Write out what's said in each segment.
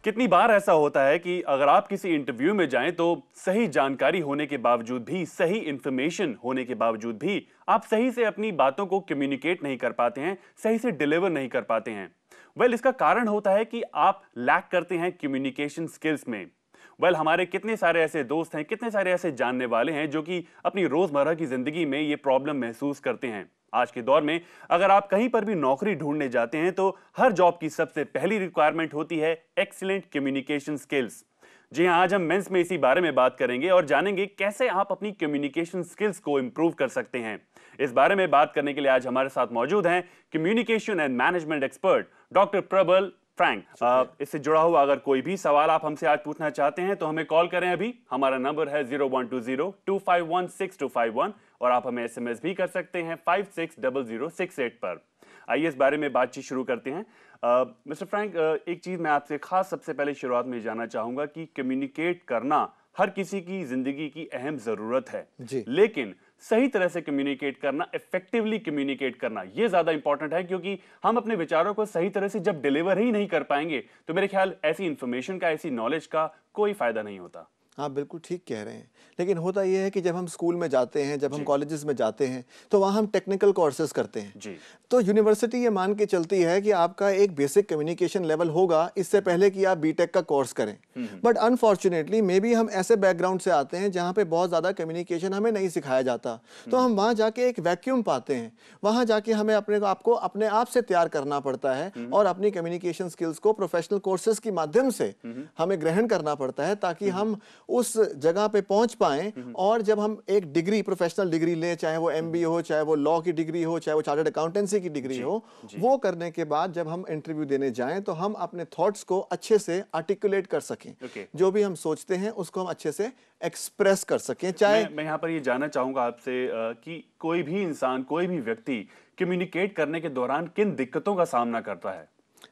कितनी बार ऐसा होता है कि अगर आप किसी इंटरव्यू में जाएं तो सही जानकारी होने के बावजूद भी, सही इंफॉर्मेशन होने के बावजूद भी आप सही से अपनी बातों को कम्युनिकेट नहीं कर पाते हैं, सही से डिलीवर नहीं कर पाते हैं। इसका कारण होता है कि आप लैक करते हैं कम्युनिकेशन स्किल्स में। हमारे कितने सारे ऐसे दोस्त हैं, कितने सारे ऐसे जानने वाले हैं जो कि अपनी रोजमर्रा की जिंदगी में ये प्रॉब्लम महसूस करते हैं। आज के दौर में अगर आप कहीं पर भी नौकरी ढूंढने जाते हैं तो हर जॉब की सबसे पहली रिक्वायरमेंट होती है एक्सीलेंट कम्युनिकेशन स्किल्स। जी हां, आज हम मेंस में इसी बारे में बात करेंगे और जानेंगे कैसे आप अपनी कम्युनिकेशन स्किल्स को इंप्रूव कर सकते हैं। इस बारे में बात करने के लिए आज हमारे साथ मौजूद हैं communication and management expert doctor प्रबल फ्रैंक। इससे जुड़ा हुआ अगर कोई भी सवाल आप हमसे आज पूछना चाहते हैं तो हमें कॉल करें। अभी हमारा नंबर है 0120-251-6251 और आप हमें एसएमएस भी कर सकते हैं 560068 पर। आइए इस बारे में बातचीत शुरू करते हैं। मिस्टर फ्रैंक, एक चीज मैं आपसे खास सबसे पहले शुरुआत में जानना चाहूंगा कि कम्युनिकेट करना हर किसी की जिंदगी की अहम जरूरत है जी। लेकिन सही तरह से कम्युनिकेट करना, इफेक्टिवली कम्युनिकेट करना, यह ज्यादा इंपॉर्टेंट है, क्योंकि हम अपने विचारों को सही तरह से जब डिलीवर ही नहीं कर पाएंगे तो मेरे ख्याल ऐसी इंफॉर्मेशन का, ऐसी नॉलेज का कोई फायदा नहीं होता। आप बिल्कुल ठीक कह रहे हैं, लेकिन होता यह है कि जब हम स्कूल में जाते हैं, जब हम कॉलेजेस में जाते हैं तो वहाँ हम टेक्निकल कोर्सेज करते हैं जी। तो यूनिवर्सिटी ये मान के चलती है कि आपका एक बेसिक कम्युनिकेशन लेवल होगा इससे पहले कि आप बीटेक का कोर्स करें। बट अनफॉर्चुनेटली मे बी हम ऐसे बैकग्राउंड से आते हैं जहाँ पे बहुत ज़्यादा कम्युनिकेशन हमें नहीं सिखाया जाता, तो हम वहाँ जाके एक वैक्यूम पाते हैं। वहाँ जाके हमें अपने आप को अपने आप से तैयार करना पड़ता है और अपनी कम्युनिकेशन स्किल्स को प्रोफेशनल कोर्सेज के माध्यम से हमें ग्रहण करना पड़ता है ताकि हम उस जगह पे पहुंच पाएं। और जब हम एक डिग्री, प्रोफेशनल डिग्री लें, चाहे वो एमबीए हो, चाहे वो लॉ की डिग्री हो, चाहे वो चार्टर्ड अकाउंटेंसी की डिग्री हो, वो करने के बाद जब हम इंटरव्यू देने जाएं तो हम अपने थॉट्स को अच्छे से आर्टिकुलेट कर सकें। जो भी हम सोचते हैं उसको हम अच्छे से एक्सप्रेस कर सकें। चाहे मैं यहाँ पर ये जानना चाहूंगा आपसे कि कोई भी इंसान, कोई भी व्यक्ति कम्युनिकेट करने के दौरान किन दिक्कतों का सामना करता है?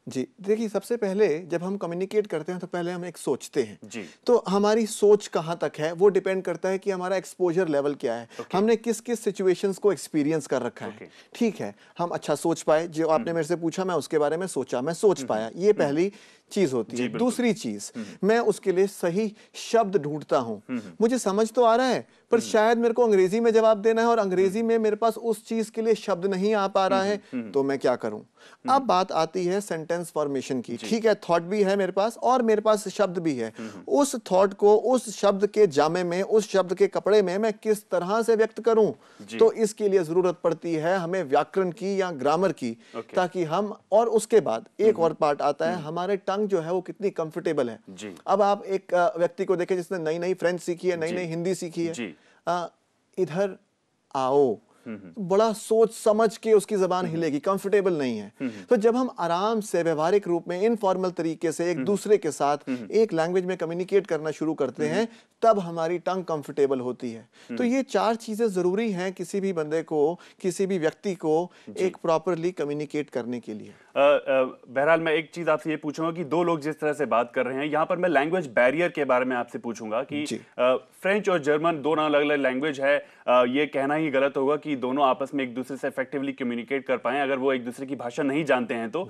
जी देखिए, सबसे पहले जब हम कम्युनिकेट करते हैं तो पहले हम एक सोचते हैं जी। तो हमारी सोच कहाँ तक है वो डिपेंड करता है कि हमारा एक्सपोजर लेवल क्या है, हमने किस किस सिचुएशंस को एक्सपीरियंस कर रखा है। ठीक है, हम अच्छा सोच पाए, जो आपने मेरे से पूछा मैं उसके बारे में सोचा, मैं सोच पाया, ये पहली चीज होती है। दूसरी चीज, मैं उसके लिए सही शब्द ढूंढता हूँ। मुझे समझ तो आ रहा है पर शायद मेरे को अंग्रेजी में जवाब देना है और अंग्रेजी में मेरे पास उस चीज के लिए शब्द नहीं आ पा रहा है, तो मैं क्या करूं? अब बात आती है सेंटेंस फॉर्मेशन की। ठीक है, थॉट भी है मेरे पास और मेरे पास शब्द भी है। उस थॉट को उस शब्द के जामे में, उस शब्द के कपड़े में मैं किस तरह से व्यक्त करूं? तो इसके लिए जरूरत पड़ती है हमें व्याकरण की या ग्रामर की, ताकि हम, और उसके बाद एक और पार्ट आता है, हमारे टंग जो है वो कितनी कंफर्टेबल है। अब आप एक व्यक्ति को देखें जिसने नई नई फ्रेंच सीखी है, नई नई हिंदी सीखी है, इधर आओ, बड़ा सोच समझ के उसकी जबान हिलेगी, कंफर्टेबल नहीं है। तो जब हम आराम से व्यवहारिक रूप में इनफॉर्मल तरीके से एक दूसरे के साथ एक लैंग्वेज में कम्युनिकेट करना शुरू करते हैं तब हमारी टंग कंफर्टेबल होती है। तो ये चार चीजें जरूरी हैं किसी भी बंदे को, किसी भी व्यक्ति को एक प्रॉपरली कम्युनिकेट करने के लिए। बहरहाल मैं एक चीज आपसे ये पूछूंगा कि दो लोग जिस तरह से बात कर रहे हैं, यहाँ पर मैं लैंग्वेज बैरियर के बारे में आपसे पूछूंगा कि फ्रेंच और जर्मन दोनों अलग अलग लैंग्वेज है, ये कहना ही गलत होगा कि दोनों आपस में एक दूसरे से इफेक्टिवली कम्युनिकेट कर पाएं अगर वो एक दूसरे की भाषा नहीं जानते हैं तो।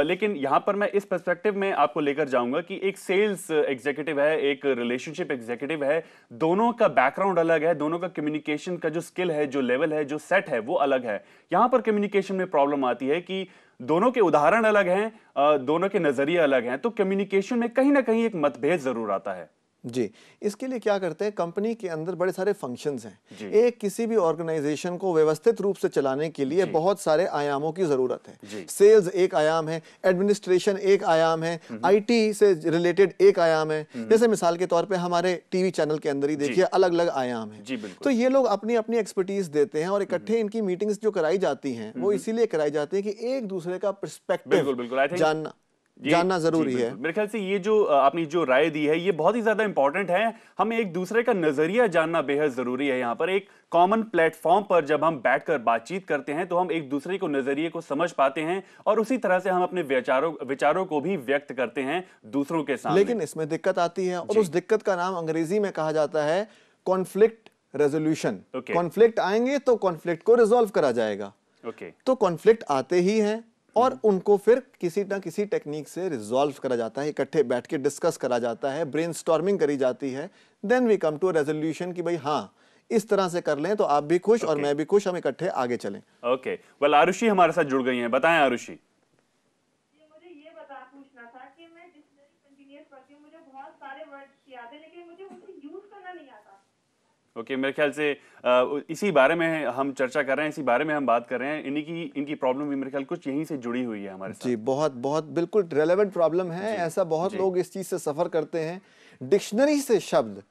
लेकिन यहाँ पर मैं इस पर्सपेक्टिव में आपको लेकर जाऊंगा कि एक सेल्स एग्जीक्यूटिव है, एक रिलेशनशिप एग्जीक्यूटिव है, दोनों का बैकग्राउंड अलग है, दोनों का कम्युनिकेशन का जो स्किल है, जो लेवल है, जो सेट है वो अलग है। यहाँ पर कम्युनिकेशन में प्रॉब्लम आती है कि दोनों के उदाहरण अलग हैं, दोनों के नजरिए अलग हैं, तो कम्युनिकेशन में कहीं ना कहीं एक मतभेद जरूर आता है। जी, इसके लिए क्या करते हैं, कंपनी के अंदर बड़े सारे फंक्शंस हैं। एक किसी भी ऑर्गेनाइजेशन को व्यवस्थित रूप से चलाने के लिए बहुत सारे आयामों की जरूरत है। सेल्स एक आयाम है, एडमिनिस्ट्रेशन एक आयाम है, आईटी से रिलेटेड एक आयाम है। जैसे मिसाल के तौर पे हमारे टीवी चैनल के अंदर ही देखिए अलग अलग आयाम है। तो ये लोग अपनी अपनी एक्सपर्टीज देते हैं और इकट्ठे इनकी मीटिंग्स जो कराई जाती हैं वो इसीलिए कराई जाती है कि एक दूसरे का पर्सपेक्टिव जानना जरूरी है। मेरे ख्याल से ये जो आपने जो राय दी है ये बहुत ही ज्यादा इंपॉर्टेंट है। हमें एक दूसरे का नजरिया जानना बेहद जरूरी है। यहाँ पर एक कॉमन प्लेटफॉर्म पर जब हम बैठकर बातचीत करते हैं तो हम एक दूसरे को नजरिए को समझ पाते हैं और उसी तरह से हम अपने विचारों को भी व्यक्त करते हैं दूसरों के सामने। लेकिन इसमें दिक्कत आती है और उस दिक्कत का नाम अंग्रेजी में कहा जाता है कॉन्फ्लिक्ट रेजोल्यूशन। कॉन्फ्लिक्ट आएंगे तो कॉन्फ्लिक्ट को रिजॉल्व करा जाएगा। तो कॉन्फ्लिक्ट आते ही हैं, और उनको फिर किसी ना किसी टेक्निक से रिजॉल्व करा जाता है, इकट्ठे बैठ के डिस्कस करा जाता है, ब्रेनस्टॉर्मिंग करी जाती है, then we come to resolution कि भाई हाँ इस तरह से कर लें तो आप भी खुश और मैं भी खुश, हम इकट्ठे आगे चलें। ओके, वेल आरुषि हमारे साथ जुड़ गई हैं, बताएं आरुषि। मुझे ये पूछना था कि मैं डिक्शनरी कंटिन्यूअस पढ़ती हूँ, मुझे बहुत सारे वर्ड्स याद है लेकिन मुझे उसे यूज करना नहीं आता। ओके, मेरे ख्याल से इसी बारे में हम चर्चा कर रहे हैं, इसी बारे में हम बात कर रहे हैं। इनकी प्रॉब्लम भी मेरे ख्याल कुछ यहीं से जुड़ी हुई है हमारे साथ। जी, बहुत बहुत बिल्कुल रेलेवेंट प्रॉब्लम है। ऐसा बहुत लोग इस चीज से सफर करते हैं। डिक्शनरी से शब्द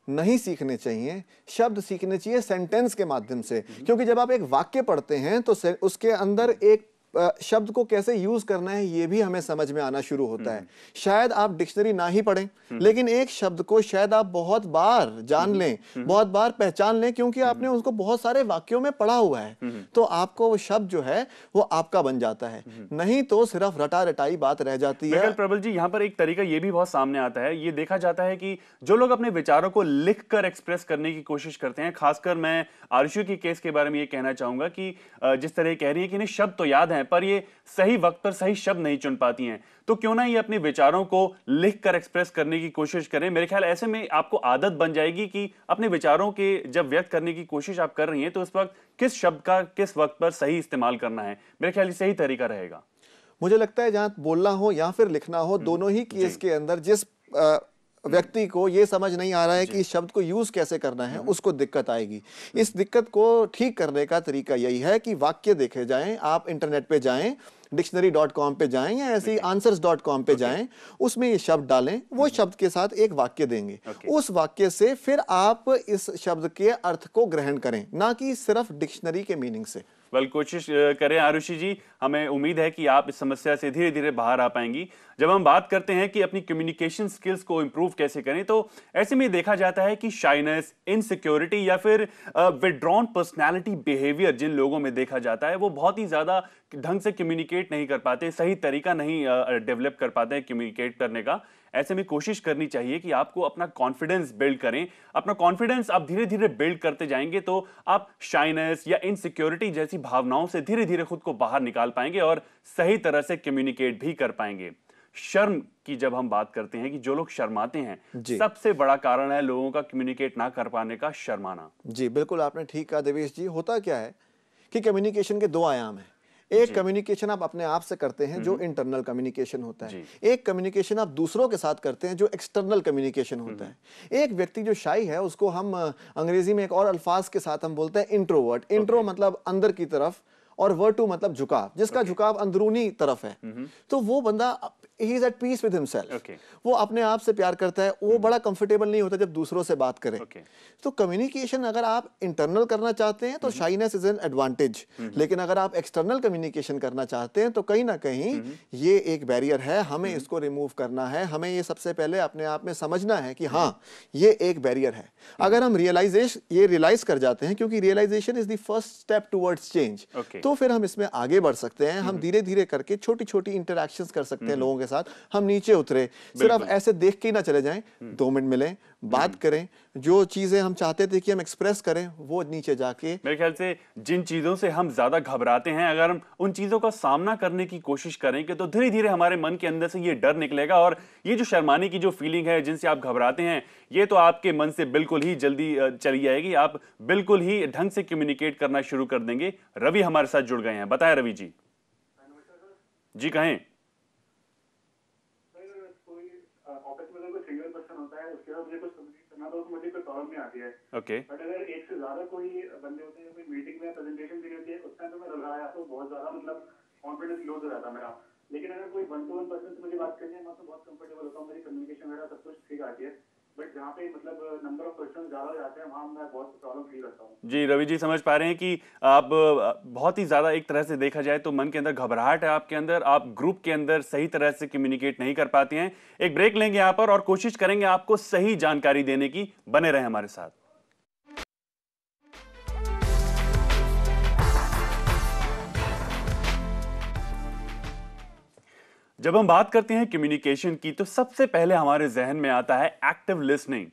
नहीं सीखने चाहिए, शब्द सीखने चाहिए सेंटेंस के माध्यम से, क्योंकि जब आप एक वाक्य पढ़ते हैं तो उसके अंदर एक शब्द को कैसे यूज करना है ये भी हमें समझ में आना शुरू होता है। शायद आप डिक्शनरी ना ही पढ़ें, लेकिन एक शब्द को शायद आप बहुत बार जान लें, बहुत बार पहचान लें, क्योंकि आपने उसको बहुत सारे वाक्यों में पढ़ा हुआ है, तो आपको वो शब्द जो है वो आपका बन जाता है। नहीं तो सिर्फ रटा रटाई बात रह जाती है। प्रबल जी, यहाँ पर एक तरीका ये भी बहुत सामने आता है, ये देखा जाता है कि जो लोग अपने विचारों को लिखकर एक्सप्रेस करने की कोशिश करते हैं, खासकर मैं आरुषि की केस के बारे में ये कहना चाहूंगा कि जिस तरह कह रही है कि इन्हें शब्द तो याद हैं पर ये सही वक्त पर सही शब्द नहीं चुन पाती हैं, तो क्यों ना ये अपने विचारों को लिखकर एक्सप्रेस करने की कोशिश करें। मेरे ख्याल ऐसे में आपको आदत बन जाएगी कि अपने विचारों के जब व्यक्त करने की कोशिश आप कर रही हैं तो उस वक्त किस शब्द का किस वक्त पर सही इस्तेमाल करना है। मेरे ख्याल ये सही तरीका रहेगा। मुझे लगता है जहां बोलना हो या फिर लिखना हो, दोनों ही केस के अंदर जिस व्यक्ति को ये समझ नहीं आ रहा है कि इस शब्द को यूज कैसे करना है, उसको दिक्कत आएगी। इस दिक्कत को ठीक करने का तरीका यही है कि वाक्य देखे जाएं। आप इंटरनेट पे जाएं, dictionary.com पे जाएं या ऐसे ही answers.com पे जाएं, उसमें ये शब्द डालें, वो शब्द के साथ एक वाक्य देंगे। उस वाक्य से फिर आप इस शब्द के अर्थ को ग्रहण करें, ना कि सिर्फ डिक्शनरी के मीनिंग से। कोशिश करें आरुषि जी, हमें उम्मीद है कि आप इस समस्या से धीरे धीरे बाहर आ पाएंगी। जब हम बात करते हैं कि अपनी कम्युनिकेशन स्किल्स को इंप्रूव कैसे करें, तो ऐसे में देखा जाता है कि शाइनेस, इनसिक्योरिटी या फिर विथड्रॉन पर्सनैलिटी बिहेवियर जिन लोगों में देखा जाता है, वो बहुत ही ज्यादा ढंग से कम्युनिकेट नहीं कर पाते, सही तरीका नहीं डेवलप कर पाते हैं कम्युनिकेट करने का। ऐसे में कोशिश करनी चाहिए कि आपको अपना कॉन्फिडेंस बिल्ड करें। अपना कॉन्फिडेंस आप धीरे धीरे बिल्ड करते जाएंगे तो आप शाइनेस या इनसिक्योरिटी जैसी भावनाओं से धीरे धीरे खुद को बाहर निकाल पाएंगे और सही तरह से कम्युनिकेट भी कर पाएंगे। शर्म की जब हम बात करते हैं कि जो लोग शर्माते हैं, सबसे बड़ा कारण है लोगों का कम्युनिकेट ना कर पाने का शर्माना। जी बिल्कुल, आपने ठीक कहा देवेश जी। होता क्या है कि कम्युनिकेशन के दो आयाम हैं। एक कम्युनिकेशन आप अपने आप से करते हैं जो इंटरनल कम्युनिकेशन होता है, एक कम्युनिकेशन आप दूसरों के साथ करते हैं जो एक्सटर्नल कम्युनिकेशन होता है। एक व्यक्ति जो शाई है उसको हम अंग्रेजी में एक और अल्फाज के साथ हम बोलते हैं इंट्रोवर्ट। इंट्रो मतलब अंदर की तरफ और वर्टू मतलब झुकाव, जिसका झुकाव अंदरूनी तरफ है। तो वो बंदा he is at peace with himself। वो अपने आप से प्यार करता है, वो बड़ा कंफर्टेबल नहीं होता जब दूसरों से बात करे। तो कम्युनिकेशन अगर आप इंटरनल करना चाहते हैं तो शाइनेस इज एन एडवांटेज, लेकिन अगर आप एक्सटर्नल कम्युनिकेशन करना चाहते हैं तो कहीं ना कहीं ये एक बैरियर है, हमें इसको रिमूव करना है। हमें ये सबसे पहले अपने आप में समझना है कि हाँ ये एक बैरियर है। अगर हम रियलाइज कर जाते हैं, क्योंकि realization is the first step towards change, तो फिर हम इसमें आगे बढ़ सकते हैं। हम धीरे धीरे करके छोटी छोटी इंटरैक्शंस कर सकते हैं लोगों के साथ। हम नीचे उतरे, सिर्फ ऐसे देख के ही ना चले जाएं, 2 मिनट मिलें, बात करें, जो चीजें हम चाहते थे कि हम एक्सप्रेस करें वो नीचे जाके। मेरे ख्याल से जिन चीजों से हम ज्यादा घबराते हैं, अगर हम उन चीजों का सामना करने की कोशिश करेंगे तो धीरे धीरे हमारे मन के अंदर से ये डर निकलेगा और ये जो शर्माने की जो फीलिंग है जिनसे आप घबराते हैं, ये तो आपके मन से बिल्कुल ही जल्दी चली जाएगी। आप बिल्कुल ही ढंग से कम्युनिकेट करना शुरू कर देंगे। रवि हमारे साथ जुड़ गए हैं, बताएं रवि जी। जी कहें। मुझे कोई प्रॉब्लम नहीं आती है। बट अगर एक से ज्यादा कोई बंदे होते हैं, कोई मीटिंग में प्रेजेंटेशन दी रहती है, उस टाइम तो मैं घबराया तो बहुत ज्यादा मतलब कॉन्फिडेंस लूज हो जाता मेरा। लेकिन अगर कोई 1 to 1 पर्सन से मुझे बात करनी है, मैं तो बहुत कंफर्टेबल होता हूँ, मेरी कम्युनिकेशन वगैरह सब कुछ ठीक आती है। बट जहाँ पे मतलब नंबर ऑफ पर्सन ज्यादा हो जाते हैं, वहाँ मैं बहुत प्रॉब्लम फील करता हूँ। जी रवि जी, समझ पा रहे हैं कि आप बहुत ही ज्यादा, एक तरह से देखा जाए तो मन के अंदर घबराहट है आपके अंदर, आप ग्रुप के अंदर सही तरह से कम्युनिकेट नहीं कर पाते हैं। एक ब्रेक लेंगे यहाँ पर और कोशिश करेंगे आपको सही जानकारी देने की। बने रहें हमारे साथ। जब हम बात करते हैं कम्युनिकेशन की तो सबसे पहले हमारे जहन में आता है एक्टिव लिसनिंग।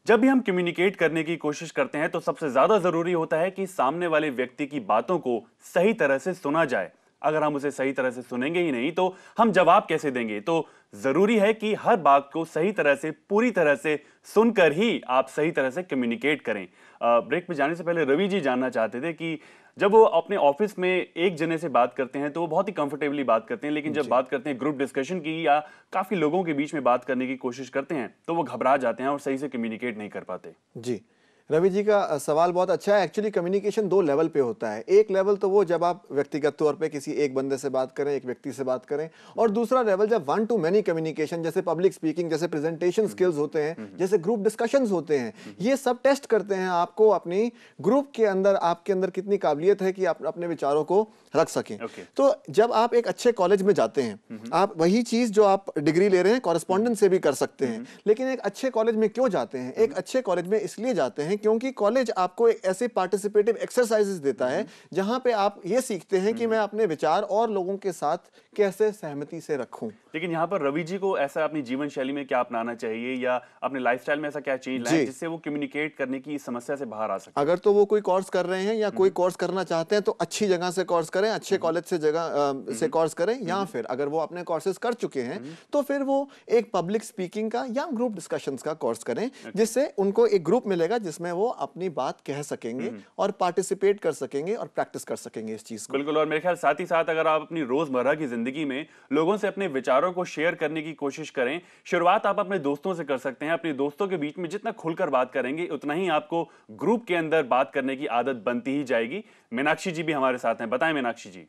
जब भी हम कम्युनिकेट करने की कोशिश करते हैं तो सबसे ज्यादा जरूरी होता है कि सामने वाले व्यक्ति की बातों को सही तरह से सुना जाए। अगर हम उसे सही तरह से सुनेंगे ही नहीं तो हम जवाब कैसे देंगे? तो जरूरी है कि हर बात को सही तरह से, पूरी तरह से सुनकर ही आप सही तरह से कम्युनिकेट करें। ब्रेक पे जाने से पहले रवि जी जानना चाहते थे कि जब वो अपने ऑफिस में एक जने से बात करते हैं तो वो बहुत ही कंफर्टेबली बात करते हैं, लेकिन जब बात करते हैं ग्रुप डिस्कशन की या काफी लोगों के बीच में बात करने की कोशिश करते हैं तो वो घबरा जाते हैं और सही से कम्युनिकेट नहीं कर पाते। जी, रवि जी का सवाल बहुत अच्छा है। एक्चुअली कम्युनिकेशन 2 लेवल पे होता है। एक लेवल तो वो जब आप व्यक्तिगत तौर पे किसी एक बंदे से बात करें, एक व्यक्ति से बात करें, और दूसरा लेवल जब 1 टू मैनी कम्युनिकेशन, जैसे पब्लिक स्पीकिंग, जैसे प्रेजेंटेशन स्किल्स होते हैं, जैसे ग्रुप डिस्कशंस होते हैं, ये सब टेस्ट करते हैं आपको अपनी ग्रुप के अंदर, आपके अंदर कितनी काबिलियत है कि आप अपने विचारों को रख सकें। तो जब आप एक अच्छे कॉलेज में जाते हैं, आप वही चीज जो आप डिग्री ले रहे हैं कॉरेस्पॉन्डेंस से भी कर सकते हैं, लेकिन एक अच्छे कॉलेज में क्यों जाते हैं? एक अच्छे कॉलेज में इसलिए जाते हैं क्योंकि कॉलेज आपको एक ऐसे पार्टिसिपेटिव एक्सरसाइजेस देता है जहां पे आप ये सीखते हैं कि मैं अपने विचार और लोगों के साथ कैसे सहमति से रखूं। लेकिन यहाँ पर रवि जी को ऐसा अपनी जीवन शैली में क्या अपनाना चाहिए या अपने लाइफस्टाइल में ऐसा क्या चेंज लाएं जिससे वो कम्युनिकेट करने की इस समस्या से बाहर आ सके? अगर तो वो कोई कोर्स कर रहे हैं या कोई कोर्स करना चाहते हैं तो अच्छी जगह से कोर्स करें, अच्छे कॉलेज से जगह से कोर्स करें, या फिर अगर वो अपने कोर्सेज कर चुके हैं तो फिर वो एक पब्लिक स्पीकिंग का या ग्रुप डिस्कशंस का कोर्स करें, जिससे उनको एक ग्रुप मिलेगा जिसमें वो अपनी बात कह सकेंगे और पार्टिसिपेट कर सकेंगे और प्रैक्टिस कर सकेंगे इस चीज को। बिल्कुल। और मेरे ख्याल साथ ही साथ अगर आप अपनी रोजमर्रा की जिंदगी में लोगों से अपने विचारों को शेयर करने की कोशिश करें, शुरुआत आप अपने दोस्तों से कर सकते हैं। अपने दोस्तों के बीच में जितना खुलकर बात करेंगे उतना ही आपको ग्रुप के अंदर बात करने की आदत बनती ही जाएगी। मीनाक्षी जी भी हमारे साथ हैं, बताएं मीनाक्षी जी।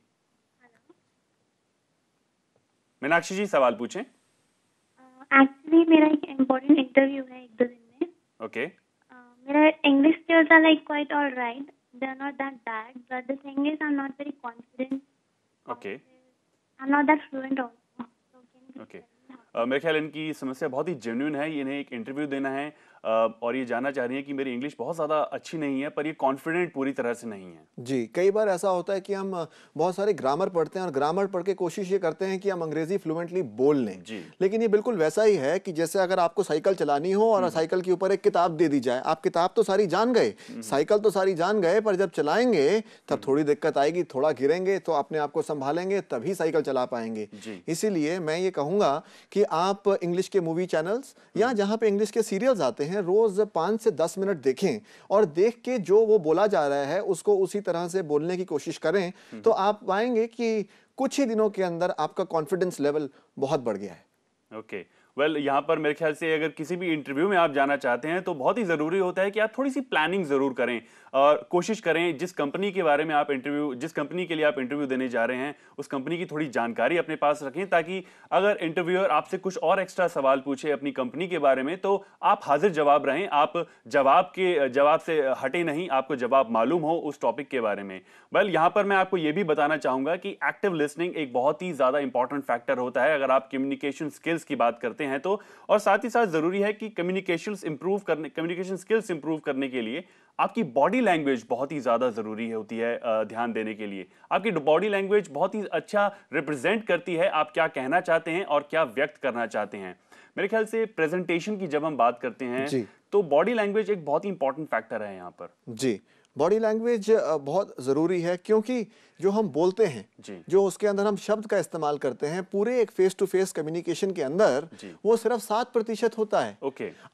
मीनाक्षी जी सवाल पूछें। एक्चुअली मेरा एक इम्पोर्टेंट इंटरव्यू है 1-2 दिन में। ओके। मेरा English skills are like quite all right. They are not that bad, but the thing is I'm not very confident. Okay. I'm not that fluent also. So can you Okay. मेरे ख्याल इनकी समस्या बहुत ही genuine है। इन्हें एक interview देना है और ये जानना चाह रही है कि मेरी इंग्लिश बहुत ज़्यादा अच्छी नहीं है, पर ये कॉन्फिडेंट पूरी तरह से नहीं है। जी, कई बार ऐसा होता है कि हम बहुत सारे ग्रामर पढ़ते हैं और ग्रामर पढ़ के कोशिश ये करते हैं कि हम अंग्रेजी फ्लुएंटली बोल लें, लेकिन ये बिल्कुल वैसा ही है कि जैसे अगर आपको साइकिल चलानी हो और साइकिल के ऊपर एक किताब दे दी जाए, आप किताब तो सारी जान गए, साइकिल तो सारी जान गए, पर जब चलाएंगे तब थोड़ी दिक्कत आएगी, थोड़ा गिरेंगे तो अपने आप को संभालेंगे तभी साइकिल चला पाएंगे। इसीलिए मैं ये कहूंगा कि आप इंग्लिश के मूवी चैनल्स या जहां पे इंग्लिश के सीरियल्स आते हैं रोज 5 से 10 मिनट देखें और देख के जो वो बोला जा रहा है उसको उसी तरह से बोलने की कोशिश करें, तो आप पाएंगे कि कुछ ही दिनों के अंदर आपका कॉन्फिडेंस लेवल बहुत बढ़ गया है। ओके। वेल, यहाँ पर मेरे ख्याल से अगर किसी भी इंटरव्यू में आप जाना चाहते हैं तो बहुत ही ज़रूरी होता है कि आप थोड़ी सी प्लानिंग ज़रूर करें और कोशिश करें जिस कंपनी के बारे में आप जिस कंपनी के लिए आप इंटरव्यू देने जा रहे हैं उस कंपनी की थोड़ी जानकारी अपने पास रखें, ताकि अगर इंटरव्यूअर आपसे कुछ और एक्स्ट्रा सवाल पूछे अपनी कंपनी के बारे में तो आप हाजिर जवाब रहें, आप जवाब से हटे नहीं, आपको जवाब मालूम हो उस टॉपिक के बारे में। वेल, यहाँ पर मैं आपको ये भी बताना चाहूँगा कि एक्टिव लिसनिंग एक बहुत ही ज़्यादा इंपॉर्टेंट फैक्टर होता है अगर आप कम्युनिकेशन स्किल्स की बात करते हैं तो। और साथ ही साथ जरूरी है कि कम्युनिकेशन स्किल्स इंप्रूव करने के लिए आपकी बॉडी लैंग्वेज बहुत ही ज्यादा जरूरी होती है ध्यान देने के लिए। आपकी बॉडी लैंग्वेज बहुत ही अच्छा रिप्रेजेंट करती है आप क्या कहना चाहते हैं और क्या व्यक्त करना चाहते हैं। मेरे ख्याल से प्रेजेंटेशन की जब हम बात करते हैं तो बॉडी लैंग्वेज एक बहुत ही इंपॉर्टेंट फैक्टर है यहाँ पर। जी, बॉडी लैंग्वेज बहुत ज़रूरी है क्योंकि जो हम बोलते हैं, जो उसके अंदर हम शब्द का इस्तेमाल करते हैं, पूरे एक फेस टू फेस कम्युनिकेशन के अंदर वो सिर्फ 7% होता है।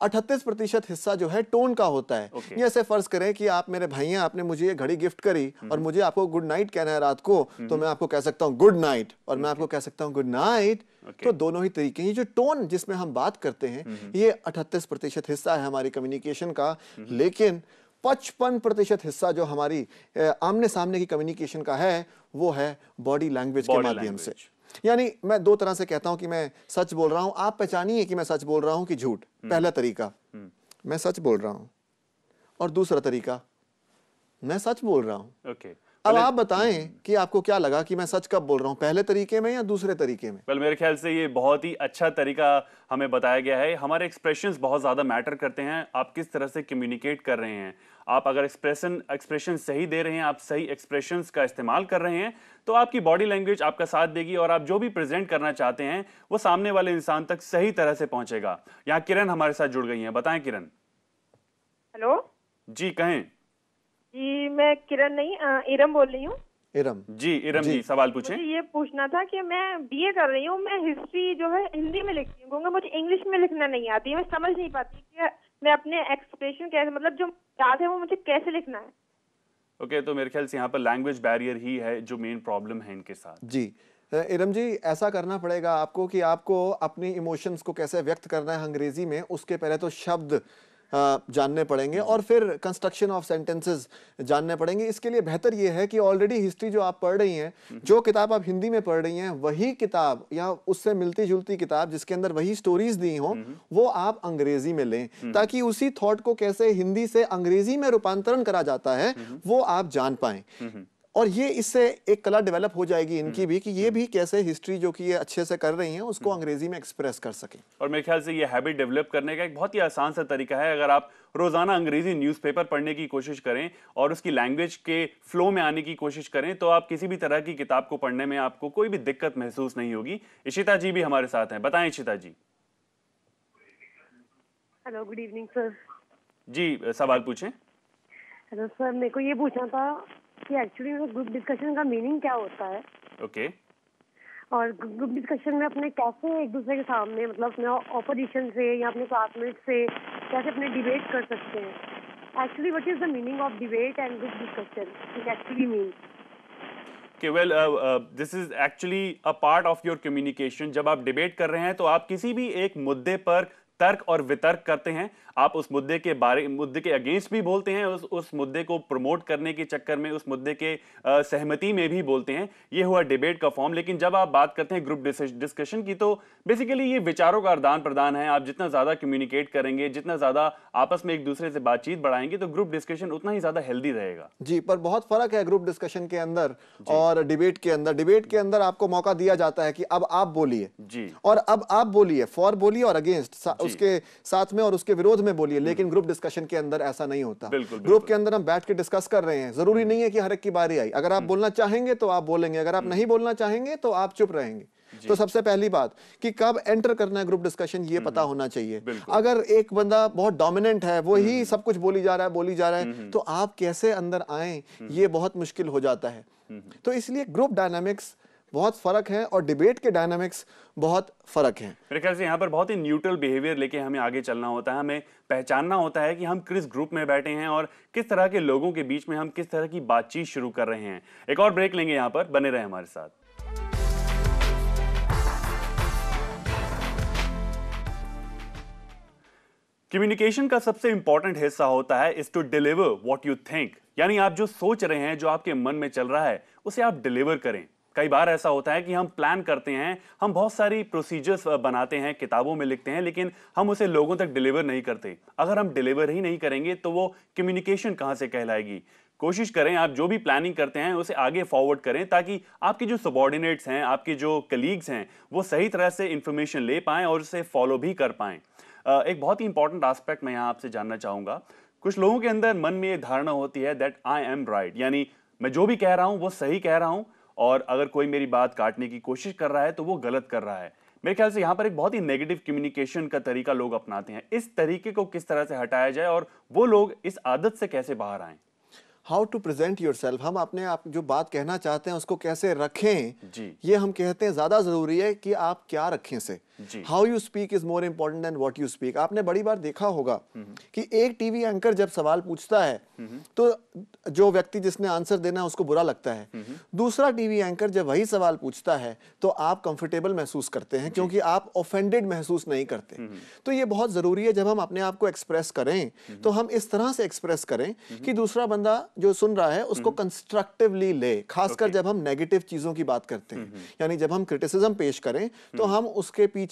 38% हिस्सा जो है टोन का होता है। जैसे फर्ज करें कि आप मेरे भाई हैं, आपने मुझे ये घड़ी गिफ्ट करी और मुझे आपको गुड नाइट कहना है रात को, तो मैं आपको कह सकता हूँ गुड नाइट और मैं आपको कह सकता हूँ गुड नाइट। तो दोनों ही तरीके, ये जो टोन जिसमें हम बात करते हैं ये 38% हिस्सा है हमारी कम्युनिकेशन का, लेकिन 55% हिस्सा जो हमारी आमने सामने की कम्युनिकेशन का है वो है बॉडी लैंग्वेज के माध्यम से। यानी मैं 2 तरह से कहता हूं कि मैं सच बोल रहा हूं, आप पहचानिए कि मैं सच बोल रहा हूं कि झूठ। पहला तरीका मैं सच बोल रहा हूं और दूसरा तरीका मैं सच बोल रहा हूं। अब आप बताएं कि आपको क्या लगा कि मैं सच कब बोल रहा हूं, पहले तरीके में या दूसरे तरीके में? मेरे ख्याल से ये बहुत ही अच्छा तरीका हमें बताया गया है। हमारे एक्सप्रेशंस बहुत ज्यादा मैटर करते हैं, आप किस तरह से कम्युनिकेट कर रहे हैं। आप अगर एक्सप्रेशन सही दे रहे हैं, आप सही एक्सप्रेशंस का इस्तेमाल कर रहे हैं तो आपकी बॉडी लैंग्वेज आपका साथ देगी और आप जो भी प्रेजेंट करना चाहते हैं वो सामने वाले इंसान तक सही तरह से पहुंचेगा। यहाँ किरण हमारे साथ जुड़ गई हैं, बताएं किरण। हेलो जी, कहें। जी, मैं किरण नहीं इरम बोल रही हूँ। इरम जी सवाल पूछें। मुझे ये पूछना था कि मैं बीए कर रही हूँ, मैं हिस्ट्री जो है हिंदी में लिखती हूँ क्योंकि मुझे इंग्लिश में लिखना नहीं आती है। मैं समझ नहीं पाती कि मैं अपने एक्सप्रेशन कैसे, मतलब जो याद है वो मुझे कैसे लिखना है। ओके, तो मेरे ख्याल से यहाँ पर लैंग्वेज बैरियर ही है जो मेन प्रॉब्लम है इनके साथ। जी इरम जी, ऐसा करना पड़ेगा आपको कि आपको अपनी इमोशंस को कैसे व्यक्त करना है अंग्रेजी में, उसके पहले तो शब्द जानने पड़ेंगे और फिर कंस्ट्रक्शन ऑफ सेंटेंसेस जानने पड़ेंगे। इसके लिए बेहतर ये है कि ऑलरेडी हिस्ट्री जो आप पढ़ रही हैं, जो किताब आप हिंदी में पढ़ रही हैं, वही किताब या उससे मिलती जुलती किताब जिसके अंदर वही स्टोरीज दी हों, वो आप अंग्रेजी में लें, ताकि उसी थॉट को कैसे हिंदी से अंग्रेजी में रूपांतरण करा जाता है वो आप जान पाएं। और ये इससे एक कला डेवलप हो जाएगी इनकी भी कि ये भी कैसे हिस्ट्री जो कि ये अच्छे से कर रही हैं उसको अंग्रेजी में एक्सप्रेस कर सकें। और मेरे ख्याल से ये हैबिट डेवलप करने का एक बहुत ही आसान सा तरीका है। अगर आप रोजाना अंग्रेजी न्यूज़पेपर पढ़ने की कोशिश करें और उसकी लैंग्वेज के फ्लो में आने की कोशिश करें तो आप किसी भी तरह की किताब को पढ़ने में आपको कोई भी दिक्कत महसूस नहीं होगी। इशिता जी भी हमारे साथ हैं, बताएं Ishita ji. Hello, good evening sir. जी सवाल पूछें। हेलो सर, मेरे को ये पूछना था कि एक्चुअली ग्रुप डिस्कशन का मीनिंग क्या होता है। ओके। और ग्रुप डिस्कशन में अपने कैसे एक दूसरे के सामने, मतलब अपने ऑपोजिशन से या अपने क्लासमेट से कैसे अपने डिबेट कर सकते हैं। Actually what is the meaning of debate and group discussion, it actually mean. Okay, well, this is actually a part of your communication। जब आप डिबेट कर रहे हैं तो आप किसी भी एक मुद्दे पर तर्क और वितर्क करते हैं। आप उस मुद्दे के अगेंस्ट भी बोलते हैं, उस मुद्दे को प्रमोट करने के चक्कर में उस मुद्दे के सहमति में भी बोलते हैं। ये हुआ डिबेट का फॉर्म। लेकिन जब आप बात करते हैं ग्रुप डिस्कशन की तो बेसिकली ये विचारों का आदान प्रदान है। आप जितना ज्यादा कम्युनिकेट करेंगे, जितना ज्यादा आपस में एक दूसरे से बातचीत बढ़ाएंगे तो ग्रुप डिस्कशन उतना ही ज्यादा हेल्दी रहेगा। जी, पर बहुत फर्क है ग्रुप डिस्कशन के अंदर और डिबेट के अंदर। डिबेट के अंदर आपको मौका दिया जाता है कि अब आप बोलिए जी, और अब आप बोलिए, फॉर बोलिए और अगेंस्ट उसके साथ में और उसके विरोध में बोलिए। लेकिन ग्रुप डिस्कशन के अंदर ऐसा नहीं होता। ग्रुप के अंदर हम बैठ के डिस्कस कर रहे हैं, जरूरी नहीं है कि हर एक की बारी आई। अगर आप बोलना चाहेंगे तो आप बोलेंगे, अगर आप नहीं बोलना चाहेंगे तो आप चुप रहेंगे। तो सबसे पहली बात कि कब एंटर करना है ग्रुप डिस्कशन ये पता होना चाहिए। अगर एक बंदा बहुत डोमिनेंट है, वो ही सब कुछ बोली जा रहा है तो आप कैसे अंदर आए, ये बहुत मुश्किल हो जाता है। तो इसलिए ग्रुप डायनामिक्स बहुत फर्क है और डिबेट के डायनामिक्स बहुत फर्क हैं। मेरे ख्याल से यहाँ पर बहुत ही न्यूट्रल बिहेवियर लेके हमें आगे चलना होता है। हमें पहचानना होता है कि हम किस ग्रुप में बैठे हैं और किस तरह के लोगों के बीच में हम किस तरह की बातचीत शुरू कर रहे हैं। एक और ब्रेक लेंगे, यहाँ पर बने रहे हमारे साथ। कम्युनिकेशन का सबसे इंपॉर्टेंट हिस्सा होता है is to deliver what you think, यानी आप जो सोच रहे हैं, जो आपके मन में चल रहा है, उसे आप डिलीवर करें। कई बार ऐसा होता है कि हम प्लान करते हैं, हम बहुत सारी प्रोसीजर्स बनाते हैं, किताबों में लिखते हैं, लेकिन हम उसे लोगों तक डिलीवर नहीं करते। अगर हम डिलीवर ही नहीं करेंगे तो वो कम्युनिकेशन कहाँ से कहलाएगी। कोशिश करें आप जो भी प्लानिंग करते हैं उसे आगे फॉरवर्ड करें ताकि आपके जो सबॉर्डिनेट्स हैं, आपके जो कलीग्स हैं, वो सही तरह से इंफॉर्मेशन ले पाएं और उसे फॉलो भी कर पाएं। एक बहुत ही इंपॉर्टेंट एस्पेक्ट मैं यहाँ आपसे जानना चाहूँगा। कुछ लोगों के अंदर मन में ये धारणा होती है दैट आई एम राइट, यानी मैं जो भी कह रहा हूँ वो सही कह रहा हूँ और अगर कोई मेरी बात काटने की कोशिश कर रहा है तो वो गलत कर रहा है। मेरे ख्याल से यहाँ पर एक बहुत ही नेगेटिव कम्युनिकेशन का तरीका लोग अपनाते हैं। इस तरीके को किस तरह से हटाया जाए और वो लोग इस आदत से कैसे बाहर आएं? How to present yourself, हम अपने आप जो बात कहना चाहते हैं उसको कैसे रखें जी, ये हम कहते हैं ज्यादा जरूरी है कि आप क्या रखें से। जी। How you speak is more important than what you speak. आपने बड़ी बार देखा होगा कि एक टीवी एंकर जब सवाल पूछता है तो जो व्यक्ति जिसने आंसर देना है उसको बुरा लगता है। दूसरा टीवी एंकर जब वही सवाल पूछता है तो आप कंफर्टेबल महसूस करते हैं क्योंकि आप ऑफेंडेड महसूस नहीं करते। तो ये बहुत जरूरी है, जब हम अपने आप को एक्सप्रेस करें तो हम इस तरह से एक्सप्रेस करें कि दूसरा बंदा जो सुन रहा है उसको कंस्ट्रक्टिवली ले। खासकर जब हम नेगेटिव चीजों की बात करते हैं, यानी जब हम क्रिटिसिज्म पेश करें तो हम उसके पीछे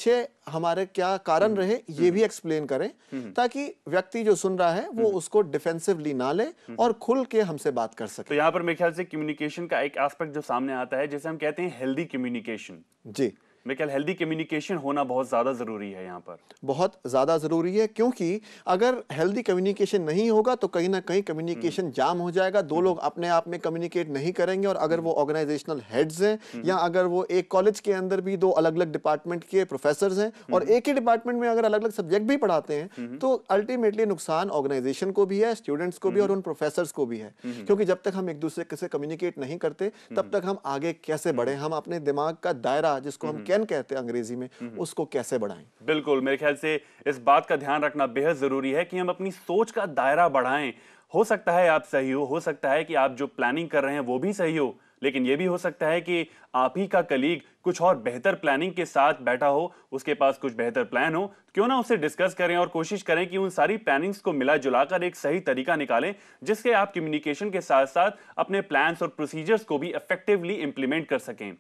हमारे क्या कारण रहे ये भी एक्सप्लेन करें ताकि व्यक्ति जो सुन रहा है वो उसको डिफेंसिवली ना ले और खुल के हमसे बात कर सके। तो यहाँ पर मेरे ख्याल से कम्युनिकेशन का एक एस्पेक्ट जो सामने आता है जिसे हम कहते हैं हेल्दी कम्युनिकेशन। जी, मेरे ख्याल हेल्दी कम्युनिकेशन होना बहुत ज्यादा जरूरी है यहाँ पर। बहुत ज्यादा जरूरी है, क्योंकि अगर हेल्दी कम्युनिकेशन नहीं होगा तो कहीं ना कहीं कम्युनिकेशन जाम हो जाएगा, दो लोग अपने आप में कम्युनिकेट नहीं करेंगे। और अगर वो ऑर्गेनाइजेशनल हेड्स हैं या अगर वो एक कॉलेज के अंदर भी दो अलग अलग डिपार्टमेंट के प्रोफेसर्स हैं और एक ही डिपार्टमेंट में अगर अलग अलग सब्जेक्ट भी पढ़ाते हैं तो अल्टीमेटली नुकसान ऑर्गेनाइजेशन को भी है, स्टूडेंट्स को भी और उन प्रोफेसर्स को भी है। क्योंकि जब तक हम एक दूसरे से कम्युनिकेट नहीं करते तब तक हम आगे कैसे बढ़े, हम अपने दिमाग का दायरा जिसको हम कैन कहते हैं अंग्रेजी में, उसको कैसे बढ़ाएं। बिल्कुल, मेरे ख्याल से इस बात का ध्यान रखना बेहद जरूरी है कि हम अपनी सोच का दायरा बढ़ाएं। हो सकता है आप सही हो सकता है कि आप जो प्लानिंग कर रहे हैं वो भी सही हो, लेकिन यह भी हो सकता है कि आप ही का कलीग कुछ और बेहतर प्लानिंग के साथ बैठा हो, उसके पास कुछ बेहतर प्लान हो। क्यों ना उससे डिस्कस करें और कोशिश करें कि उन सारी प्लानिंग्स को मिला जुलाकर एक सही तरीका निकालें जिससे आप कम्युनिकेशन के साथ साथ अपने प्लान्स और प्रोसीजर्स को भी इफेक्टिवली इंप्लीमेंट कर सकें।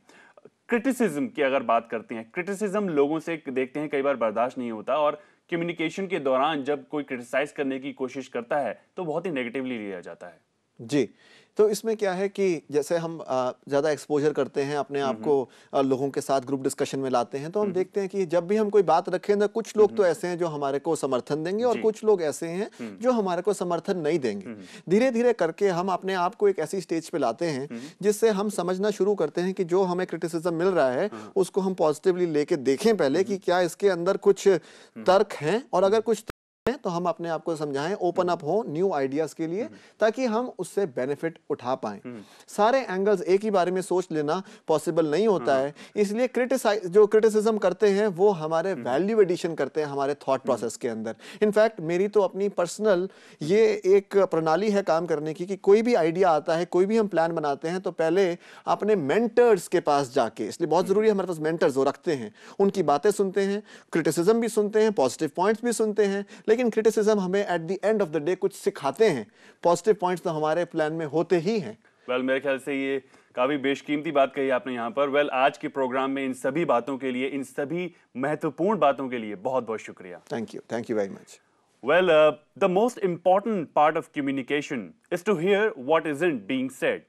क्रिटिसिज्म की अगर बात करते हैं, क्रिटिसिज्म लोगों से देखते हैं कई बार बर्दाश्त नहीं होता और कम्युनिकेशन के दौरान जब कोई क्रिटिसाइज करने की कोशिश करता है तो बहुत ही नेगेटिवली लिया जाता है। जी, तो इसमें क्या है कि जैसे हम ज़्यादा एक्सपोजर करते हैं अपने आप को, लोगों के साथ ग्रुप डिस्कशन में लाते हैं, तो हम देखते हैं कि जब भी हम कोई बात रखें ना, कुछ लोग तो ऐसे हैं जो हमारे को समर्थन देंगे और कुछ लोग ऐसे हैं जो हमारे को समर्थन नहीं देंगे। धीरे धीरे करके हम अपने आप को एक ऐसी स्टेज पे लाते हैं जिससे हम समझना शुरू करते हैं कि जो हमें क्रिटिसिज्म मिल रहा है उसको हम पॉजिटिवली लेके देखें पहले कि क्या इसके अंदर कुछ तर्क हैं, और अगर कुछ तो हम अपने आप को समझाएं, ओपन अप हो न्यू आइडियाज के लिए ताकि हम उससे बेनिफिट उठा पाएं। सारे एंगल्स एक ही बारे में सोच लेना पॉसिबल नहीं होता है, इसलिए जो क्रिटिसिज्म करते हैं वो हमारे वैल्यू एडिशन करते हैं हमारे थॉट प्रोसेस के अंदर। इनफैक्ट मेरी तो अपनी पर्सनल ये एक प्रणाली है काम करने की कि कोई भी आइडिया आता है, कोई भी हम प्लान बनाते हैं तो पहले अपने मेंटर्स के पास जाके, इसलिए बहुत जरूरी है हमारे पास मेंटर्स वो रखते हैं, उनकी बातें सुनते हैं, क्रिटिसिज्म भी सुनते हैं, पॉजिटिव पॉइंट्स भी सुनते हैं, लेकिन क्रिटिसिज्म हमें at the end of the day कुछ सिखाते हैं। पॉजिटिव पॉइंट्स तो हमारे प्लान में होते ही हैं। मेरे ख्याल से ये काफी बेशकीमती बात कही आपने यहाँ पर। आज के प्रोग्राम में इन सभी बातों के लिए, इन सभी महत्वपूर्ण बातों के लिए बहुत बहुत शुक्रिया। Thank you very much. The most important part of communication is to hear what isn't being said.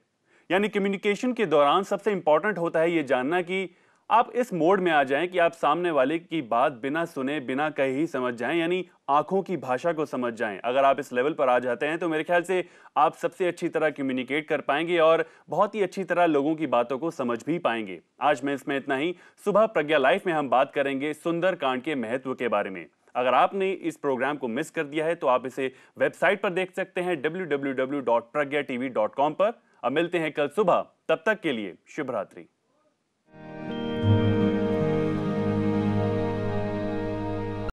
यानी कम्युनिकेशन के दौरान सबसे इंपॉर्टेंट होता है ये जानना कि आप इस मोड में आ जाएं कि आप सामने वाले की बात बिना सुने बिना कहे ही समझ जाएं, यानी आंखों की भाषा को समझ जाएं। अगर आप इस लेवल पर आ जाते हैं तो मेरे ख्याल से आप सबसे अच्छी तरह कम्युनिकेट कर पाएंगे और बहुत ही अच्छी तरह लोगों की बातों को समझ भी पाएंगे। आज मैं इसमें इतना ही। सुबह प्रज्ञा लाइफ में हम बात करेंगे सुंदरकांड के महत्व के बारे में। अगर आपने इस प्रोग्राम को मिस कर दिया है तो आप इसे वेबसाइट पर देख सकते हैं www.pragyatv.com पर। अब मिलते हैं कल सुबह, तब तक के लिए शुभ रात्रि।